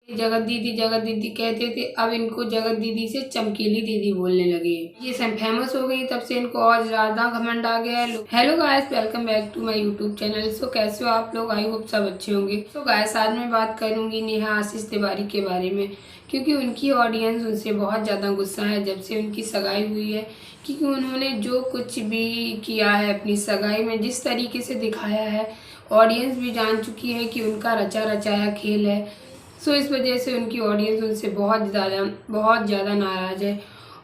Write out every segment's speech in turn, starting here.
जगत दीदी कहते थे, अब इनको जगत दीदी से चमकीली दीदी बोलने लगे। ये सब फेमस हो गई, तब से इनको और ज़्यादा घमंड आ गया है। Hello guys, welcome back to my YouTube channel. So कैसे हो आप लोग? आई होप सब अच्छे होंगे। सो गाइस, आज मैं बात करूंगी नेहा आशीष तिवारी के बारे में, क्योंकि उनकी ऑडियंस उनसे बहुत ज़्यादा गुस्सा है जब से उनकी सगाई हुई है। क्योंकि उन्होंने जो कुछ भी किया है अपनी सगाई में, जिस तरीके से दिखाया है, ऑडियंस भी जान चुकी है कि उनका रचा रचाया खेल है। सो इस वजह से उनकी ऑडियंस उनसे बहुत ज़्यादा नाराज़ है।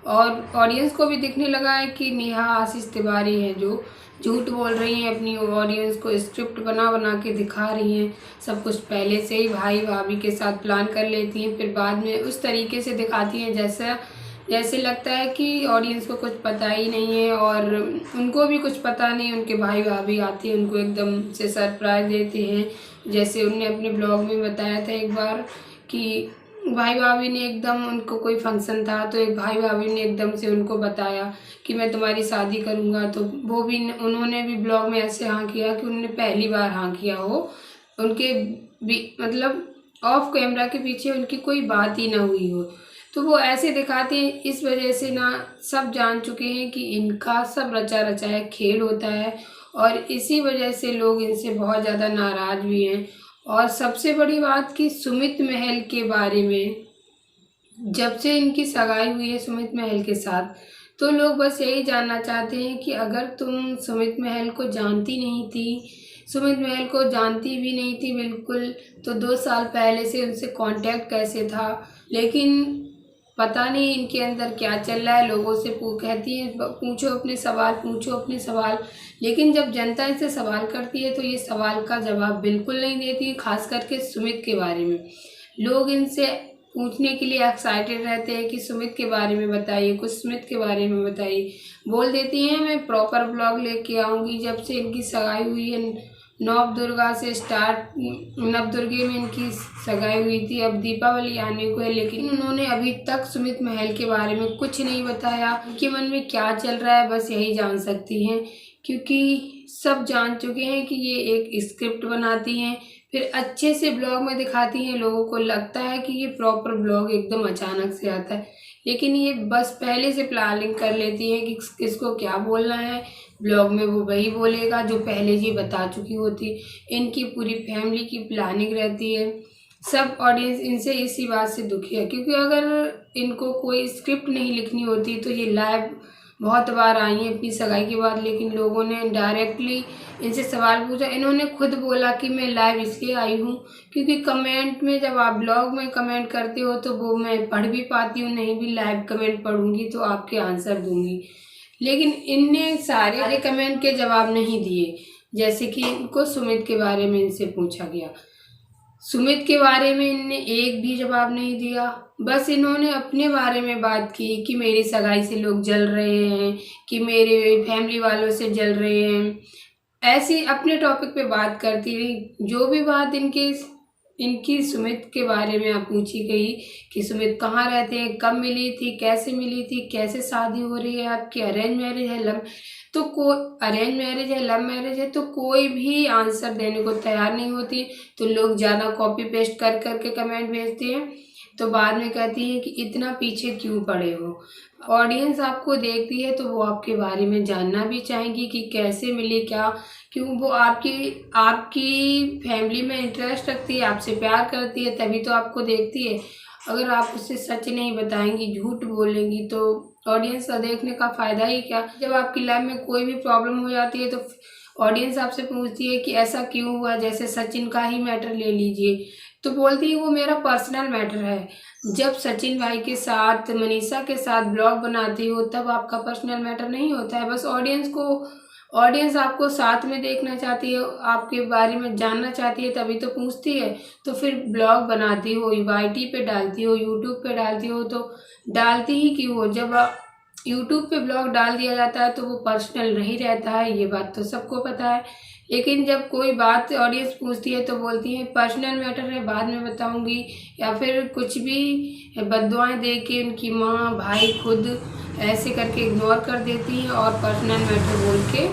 और ऑडियंस को भी दिखने लगा है कि नेहा आशीष तिवारी है जो झूठ बोल रही हैं, अपनी ऑडियंस को स्क्रिप्ट बना बना के दिखा रही हैं। सब कुछ पहले से ही भाई भाभी के साथ प्लान कर लेती हैं, फिर बाद में उस तरीके से दिखाती हैं जैसे लगता है कि ऑडियंस को कुछ पता ही नहीं है, और उनको भी कुछ पता नहीं। उनके भाई भाभी आते हैं, उनको एकदम से सरप्राइज देते हैं। जैसे उनने अपने ब्लॉग में बताया था एक बार कि भाई भाभी ने एकदम, उनको कोई फंक्शन था तो एक भाई भाभी ने एकदम से उनको बताया कि मैं तुम्हारी शादी करूँगा। तो वो भी, उन्होंने भी ब्लॉग में ऐसे हाँ किया कि उन्होंने पहली बार हाँ किया हो। उनके भी मतलब ऑफ कैमरा के पीछे उनकी कोई बात ही ना हुई हो, तो वो ऐसे दिखाते हैं। इस वजह से ना सब जान चुके हैं कि इनका सब रचा रचाया खेल होता है, और इसी वजह से लोग इनसे बहुत ज़्यादा नाराज़ भी हैं। और सबसे बड़ी बात कि सुमित महल के बारे में, जब से इनकी सगाई हुई है सुमित महल के साथ, तो लोग बस यही जानना चाहते हैं कि अगर तुम सुमित महल को जानती नहीं थी, सुमित महल को जानती भी नहीं थी बिल्कुल, तो 2 साल पहले से उनसे कांटेक्ट कैसे था। लेकिन पता नहीं इनके अंदर क्या चल रहा है। लोगों से कहती है पूछो अपने सवाल, लेकिन जब जनता इनसे सवाल करती है तो ये सवाल का जवाब बिल्कुल नहीं देती। खास करके सुमित के बारे में लोग इनसे पूछने के लिए एक्साइटेड रहते हैं कि सुमित के बारे में बताइए, कुछ सुमित के बारे में बताइए। बोल देती हैं मैं प्रॉपर ब्लॉग लेके आऊँगी। जब से इनकी सगाई हुई है, नवदुर्गा से स्टार्ट, नवदुर्गे में इनकी सगाई हुई थी, अब दीपावली आने को है, लेकिन उन्होंने अभी तक सुमित महल के बारे में कुछ नहीं बताया। उनके मन में क्या चल रहा है बस यही जान सकती हैं, क्योंकि सब जान चुके हैं कि ये एक स्क्रिप्ट बनाती हैं, फिर अच्छे से ब्लॉग में दिखाती हैं। लोगों को लगता है कि ये प्रॉपर ब्लॉग एकदम अचानक से आता है, लेकिन ये बस पहले से प्लानिंग कर लेती हैं कि किसको क्या बोलना है। ब्लॉग में वो वही बोलेगा जो पहले ही बता चुकी होती। इनकी पूरी फैमिली की प्लानिंग रहती है। सब ऑडियंस इनसे इसी बात से दुखी है, क्योंकि अगर इनको कोई स्क्रिप्ट नहीं लिखनी होती तो ये लाइव बहुत बार आई हैं अपनी सगाई के बाद, लेकिन लोगों ने डायरेक्टली इनसे सवाल पूछा। इन्होंने खुद बोला कि मैं लाइव इसलिए आई हूँ क्योंकि कमेंट में, जब आप ब्लॉग में कमेंट करते हो तो वो मैं पढ़ भी पाती हूँ, नहीं भी लाइव कमेंट पढ़ूंगी तो आपके आंसर दूंगी। लेकिन इनने सारे कमेंट के जवाब नहीं दिए। जैसे कि इनको सुमित के बारे में इनसे पूछा गया, सुमित के बारे में इनने एक भी जवाब नहीं दिया। बस इन्होंने अपने बारे में बात की कि मेरी सगाई से लोग जल रहे हैं, कि मेरे फैमिली वालों से जल रहे हैं। ऐसी अपने टॉपिक पे बात करती रही। जो भी बात इनकी सुमित के बारे में आप पूछी गई कि सुमित कहाँ रहते हैं, कब मिली थी, कैसे शादी हो रही है आपकी, अरेंज मैरिज है लव मैरिज है, तो कोई भी आंसर देने को तैयार नहीं होती। तो लोग ज़्यादा कॉपी पेस्ट कर करके कमेंट भेजते हैं, तो बाद में कहती हैं कि इतना पीछे क्यों पड़े हो। ऑडियंस आपको देखती है तो वो आपके बारे में जानना भी चाहेंगी कि कैसे मिली, क्यों वो आपकी फैमिली में इंटरेस्ट रखती है, आपसे प्यार करती है, तभी तो आपको देखती है। अगर आप उससे सच नहीं बताएंगी, झूठ बोलेंगी, तो ऑडियंस का देखने का फ़ायदा ही क्या। जब आपकी लाइफ में कोई भी प्रॉब्लम हो जाती है तो ऑडियंस आपसे पूछती है कि ऐसा क्यों हुआ। जैसे सचिन का ही मैटर ले लीजिए, तो बोलती है वो मेरा पर्सनल मैटर है। जब सचिन भाई के साथ, मनीषा के साथ ब्लॉग बनाती हो तब आपका पर्सनल मैटर नहीं होता है। बस ऑडियंस आपको साथ में देखना चाहती है, आपके बारे में जानना चाहती है, तभी तो पूछती है। तो फिर ब्लॉग बनाती हो, YT पे डालती हो, यूट्यूब पे डालती हो, तो डालती ही क्यों हो। जब यूट्यूब पे ब्लॉग डाल दिया जाता है तो वो पर्सनल नहीं रहता है, ये बात तो सबको पता है। लेकिन जब कोई बात ऑडियंस पूछती है तो बोलती है पर्सनल मैटर है, बाद में बताऊंगी, या फिर कुछ भी बद्दुआएं दे के उनकी माँ भाई खुद ऐसे करके इग्नोर कर देती हैं और पर्सनल मैटर बोल के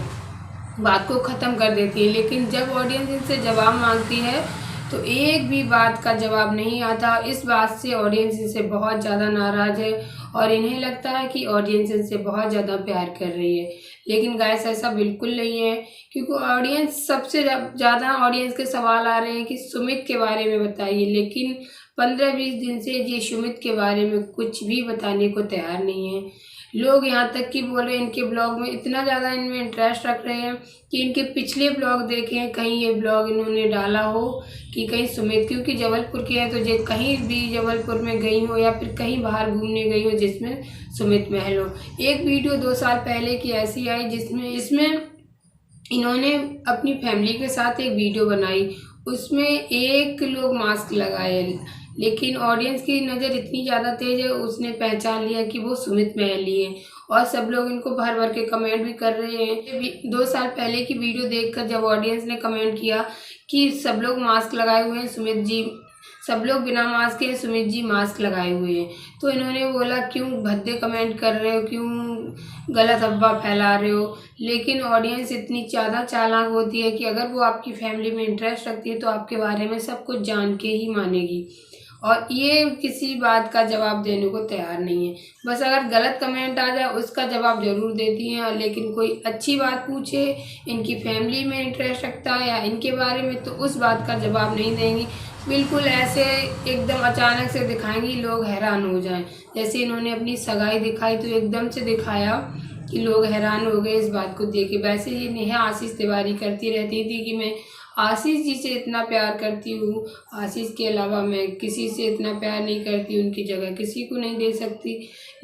बात को ख़त्म कर देती है। लेकिन जब ऑडियंस इनसे जवाब मांगती है तो एक भी बात का जवाब नहीं आता। इस बात से ऑडियंस इनसे बहुत ज़्यादा नाराज़ है और इन्हें लगता है कि ऑडियंस इनसे बहुत ज़्यादा प्यार कर रही है, लेकिन गाइस ऐसा बिल्कुल नहीं है, क्योंकि ऑडियंस सबसे ज़्यादा ऑडियंस के सवाल आ रहे हैं कि सुमित के बारे में बताइए, लेकिन 15-20 दिन से ये सुमित के बारे में कुछ भी बताने को तैयार नहीं है। लोग यहाँ तक कि बोल रहे हैं इनके ब्लॉग में इतना ज़्यादा इनमें इंटरेस्ट रख रहे हैं कि इनके पिछले ब्लॉग देखें, कहीं ये ब्लॉग इन्होंने डाला हो कि कहीं सुमित, क्योंकि जबलपुर की है तो जो कहीं भी जबलपुर में गई हो या फिर कहीं बाहर घूमने गई हो जिसमें सुमित महल हो। एक वीडियो 2 साल पहले की ऐसी आई इसमें इन्होंने अपनी फैमिली के साथ एक वीडियो बनाई, उसमें एक लोग मास्क लगाए, लेकिन ऑडियंस की नज़र इतनी ज़्यादा तेज़ है, उसने पहचान लिया कि वो सुमित महल ही है और सब लोग इनको भर भर के कमेंट भी कर रहे हैं। 2 साल पहले की वीडियो देखकर जब ऑडियंस ने कमेंट किया कि सब लोग मास्क लगाए हुए हैं, सुमित जी सब लोग बिना मास्क के, सुमित जी मास्क लगाए हुए हैं, तो इन्होंने बोला क्यों भद्दे कमेंट कर रहे हो, क्यों गलत अफवाह फैला रहे हो। लेकिन ऑडियंस इतनी ज़्यादा चालाक होती है कि अगर वो आपकी फैमिली में इंटरेस्ट रखती है तो आपके बारे में सब कुछ जान के ही मानेगी, और ये किसी बात का जवाब देने को तैयार नहीं है। बस अगर गलत कमेंट आ जाए उसका जवाब ज़रूर देती हैं, लेकिन कोई अच्छी बात पूछे, इनकी फैमिली में इंटरेस्ट रखता है या इनके बारे में, तो उस बात का जवाब नहीं देंगी। बिल्कुल ऐसे एकदम अचानक से दिखाएंगी, लोग हैरान हो जाएं। जैसे इन्होंने अपनी सगाई दिखाई तो एकदम से दिखाया कि लोग हैरान हो गए इस बात को देख के। वैसे ये नेहा आशीष तिवारी करती रहती थी कि मैं आशीष जी से इतना प्यार करती हूँ, आशीष के अलावा मैं किसी से इतना प्यार नहीं करती, उनकी जगह किसी को नहीं दे सकती।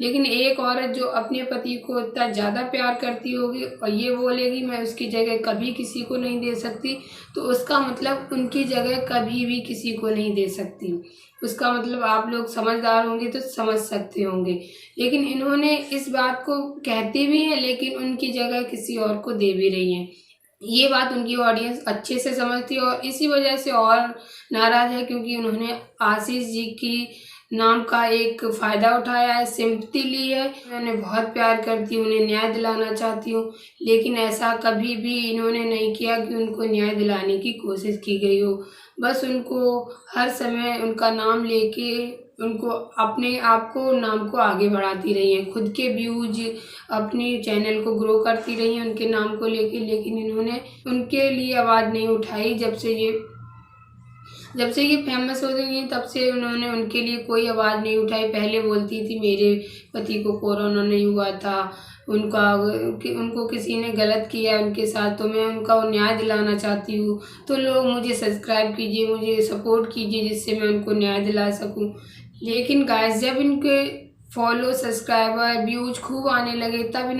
लेकिन एक औरत जो अपने पति को इतना ज़्यादा प्यार करती होगी और ये बोलेगी मैं उसकी जगह कभी किसी को नहीं दे सकती, तो उसका मतलब उनकी जगह कभी भी किसी को नहीं दे सकती। उसका मतलब आप लोग समझदार होंगे तो समझ सकते होंगे। लेकिन इन्होंने इस बात को कहती भी हैं, लेकिन उनकी जगह किसी और को दे भी रही हैं। ये बात उनकी ऑडियंस अच्छे से समझती है और इसी वजह से और नाराज़ है, क्योंकि उन्होंने आशीष जी की नाम का एक फ़ायदा उठाया है, सिंपैथी ली है। मैं उन्हें बहुत प्यार करती हूँ, उन्हें न्याय दिलाना चाहती हूँ, लेकिन ऐसा कभी भी इन्होंने नहीं किया कि उनको न्याय दिलाने की कोशिश की गई हो। बस उनको हर समय उनका नाम लेके उनको अपने आप को नाम को आगे बढ़ाती रही हैं, खुद के व्यूज अपनी चैनल को ग्रो करती रही हैं उनके नाम को लेके, लेकिन इन्होंने उनके लिए आवाज़ नहीं उठाई। जब से ये फेमस हो गई हैं तब से उन्होंने उनके लिए कोई आवाज़ नहीं उठाई। पहले बोलती थी मेरे पति को कोरोना नहीं हुआ था, उनको किसी ने गलत किया उनके साथ, तो मैं उनका न्याय दिलाना चाहती हूँ, तो लोग मुझे सब्सक्राइब कीजिए, मुझे सपोर्ट कीजिए जिससे मैं उनको न्याय दिला सकूँ। लेकिन गाइस जब इनके फॉलो सब्सक्राइबर व्यूज खूब आने लगे तब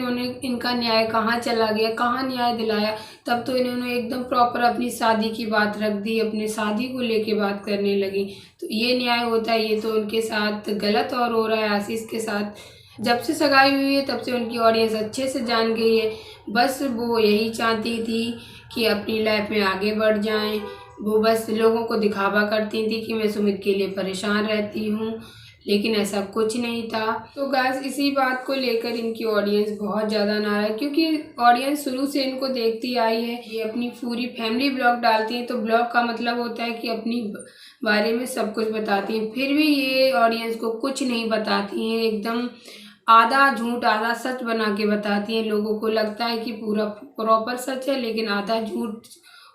इनका न्याय कहाँ चला गया, कहाँ न्याय दिलाया। तब तो इन्होंने एकदम प्रॉपर अपनी शादी की बात रख दी, अपने शादी को लेके बात करने लगी। तो ये न्याय होता है? ये तो उनके साथ गलत और हो रहा है आशीष के साथ। जब से सगाई हुई है तब से उनकी ऑडियंस अच्छे से जान गई है। बस वो यही चाहती थी कि अपनी लाइफ में आगे बढ़ जाएं। वो बस लोगों को दिखावा करती थी कि मैं सुमित के लिए परेशान रहती हूँ, लेकिन ऐसा कुछ नहीं था। तो गाइस इसी बात को लेकर इनकी ऑडियंस बहुत ज़्यादा नाराज़ है, क्योंकि ऑडियंस शुरू से इनको देखती आई है। ये अपनी पूरी फैमिली ब्लॉग डालती हैं, तो ब्लॉग का मतलब होता है कि अपनी बारे में सब कुछ बताती हैं। फिर भी ये ऑडियंस को कुछ नहीं बताती हैं, एकदम आधा झूठ आधा सच बना के बताती हैं। लोगों को लगता है कि पूरा प्रॉपर सच है, लेकिन आधा झूठ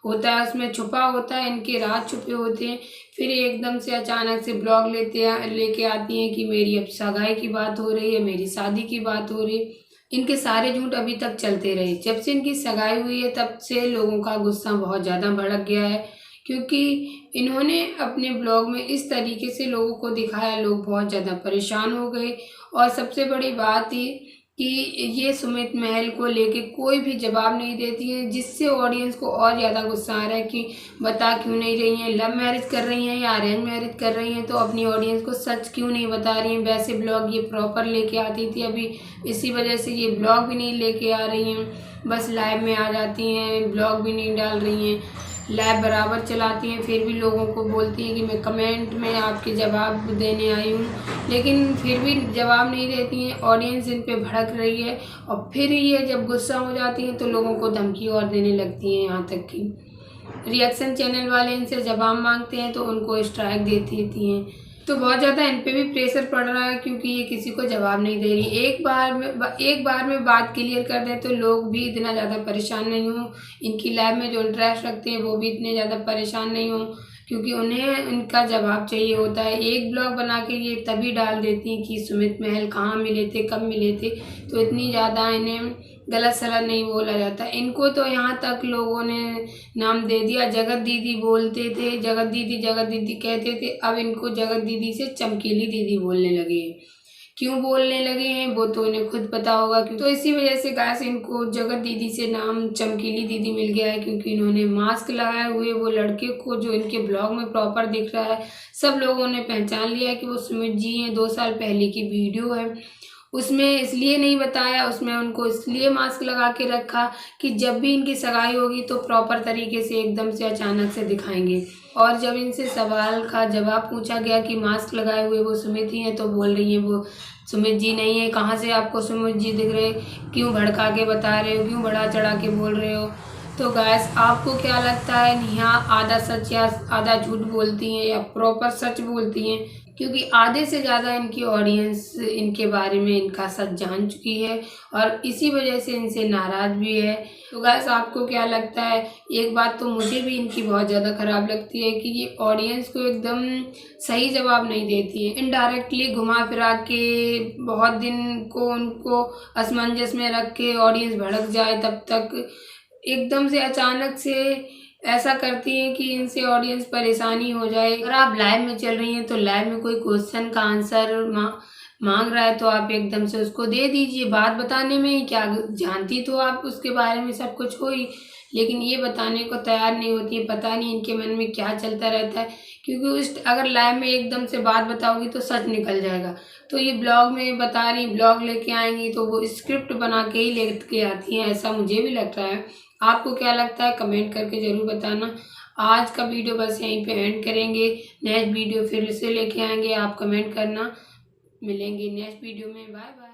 होता है, उसमें छुपा होता है, इनके राज छुपे होते हैं। फिर एकदम से अचानक से ब्लॉग लेके आती हैं कि मेरी अब सगाई की बात हो रही है, मेरी शादी की बात हो रही है। इनके सारे झूठ अभी तक चलते रहे। जब से इनकी सगाई हुई है तब से लोगों का गुस्सा बहुत ज़्यादा भड़क गया है, क्योंकि इन्होंने अपने ब्लॉग में इस तरीके से लोगों को दिखाया, लोग बहुत ज़्यादा परेशान हो गए। और सबसे बड़ी बात ये कि ये सुमित महल को लेके कोई भी जवाब नहीं देती है, जिससे ऑडियंस को और ज़्यादा गुस्सा आ रहा है कि बता क्यों नहीं रही हैं, लव मैरिज कर रही हैं या अरेंज मैरिज कर रही हैं, तो अपनी ऑडियंस को सच क्यों नहीं बता रही हैं। वैसे ब्लॉग ये प्रॉपर लेके आती थी, अभी इसी वजह से ये ब्लॉग भी नहीं लेके आ रही हैं, बस लाइव में आ जाती हैं, ब्लॉग भी नहीं डाल रही हैं। लाइव बराबर चलाती हैं, फिर भी लोगों को बोलती हैं कि मैं कमेंट में आपके जवाब देने आई हूँ, लेकिन फिर भी जवाब नहीं देती हैं। ऑडियंस इन पे भड़क रही है और फिर ये जब गुस्सा हो जाती हैं तो लोगों को धमकी और देने लगती हैं, यहाँ तक कि रिएक्शन चैनल वाले इनसे जवाब मांगते हैं तो उनको स्ट्राइक देती रहती हैं। तो बहुत ज़्यादा इन पे भी प्रेशर पड़ रहा है क्योंकि ये किसी को जवाब नहीं दे रही। एक बार में बात क्लियर कर दें तो लोग भी इतना ज़्यादा परेशान नहीं हों, इनकी लाइफ में जो इंटरेस्ट रखते हैं वो भी इतने ज़्यादा परेशान नहीं हों, क्योंकि उन्हें इनका जवाब चाहिए होता है। एक ब्लॉग बना के ये तभी डाल देती हैं कि सुमित महल कहाँ मिले थे, कब मिले थे, तो इतनी ज़्यादा इन्हें गलत सलत नहीं बोला जाता। इनको तो यहाँ तक लोगों ने नाम दे दिया, जगत दीदी बोलते थे, जगत दीदी कहते थे, अब इनको जगत दीदी से चमकीली दीदी बोलने लगे हैं। क्यों बोलने लगे हैं वो तो इन्हें खुद पता होगा। तो इसी वजह से गाइस इनको जगत दीदी से नाम चमकीली दीदी मिल गया है, क्योंकि इन्होंने मास्क लगाए हुए वो लड़के को जो इनके ब्लॉग में प्रॉपर दिख रहा है, सब लोगों ने पहचान लिया है कि वो सुमित जी हैं। 2 साल पहले की वीडियो है, उसमें इसलिए नहीं बताया, उसमें उनको इसलिए मास्क लगा के रखा कि जब भी इनकी सगाई होगी तो प्रॉपर तरीके से एकदम से अचानक से दिखाएंगे। और जब इनसे सवाल का जवाब पूछा गया कि मास्क लगाए हुए वो सुमित ही हैं, तो बोल रही हैं वो सुमित जी नहीं है, कहाँ से आपको सुमित जी दिख रहे, क्यों भड़का के बता रहे हो, क्यों बढ़ा चढ़ा के बोल रहे हो। तो गाइस आपको क्या लगता है, नेहा आधा सच या आधा झूठ बोलती हैं या प्रॉपर सच बोलती हैं? क्योंकि आधे से ज़्यादा इनकी ऑडियंस इनके बारे में इनका सच जान चुकी है और इसी वजह से इनसे नाराज़ भी है। तो गाइस आपको क्या लगता है? एक बात तो मुझे भी इनकी बहुत ज़्यादा ख़राब लगती है कि ये ऑडियंस को एकदम सही जवाब नहीं देती है, इनडायरेक्टली घुमा फिरा के बहुत दिन को उनको असमंजस में रख के ऑडियंस भड़क जाए, तब तक एकदम से अचानक से ऐसा करती हैं कि इनसे ऑडियंस परेशानी हो जाए। अगर आप लाइव में चल रही हैं तो लाइव में कोई क्वेश्चन का आंसर मांग रहा है तो आप एकदम से उसको दे दीजिए। बात बताने में ही क्या, जानती तो आप उसके बारे में सब कुछ हो ही, लेकिन ये बताने को तैयार नहीं होती है। पता नहीं इनके मन में क्या चलता रहता है, क्योंकि अगर लाइव में एकदम से बात बताओगी तो सच निकल जाएगा। तो ये ब्लॉग में बता रही, ब्लॉग लेके आएंगी तो वो स्क्रिप्ट बना के ही लेके आती हैं, ऐसा मुझे भी लगता है। आपको क्या लगता है कमेंट करके ज़रूर बताना। आज का वीडियो बस यहीं पे एंड करेंगे, नेक्स्ट वीडियो फिर से लेके आएंगे, आप कमेंट करना। मिलेंगे नेक्स्ट वीडियो में, बाय बाय।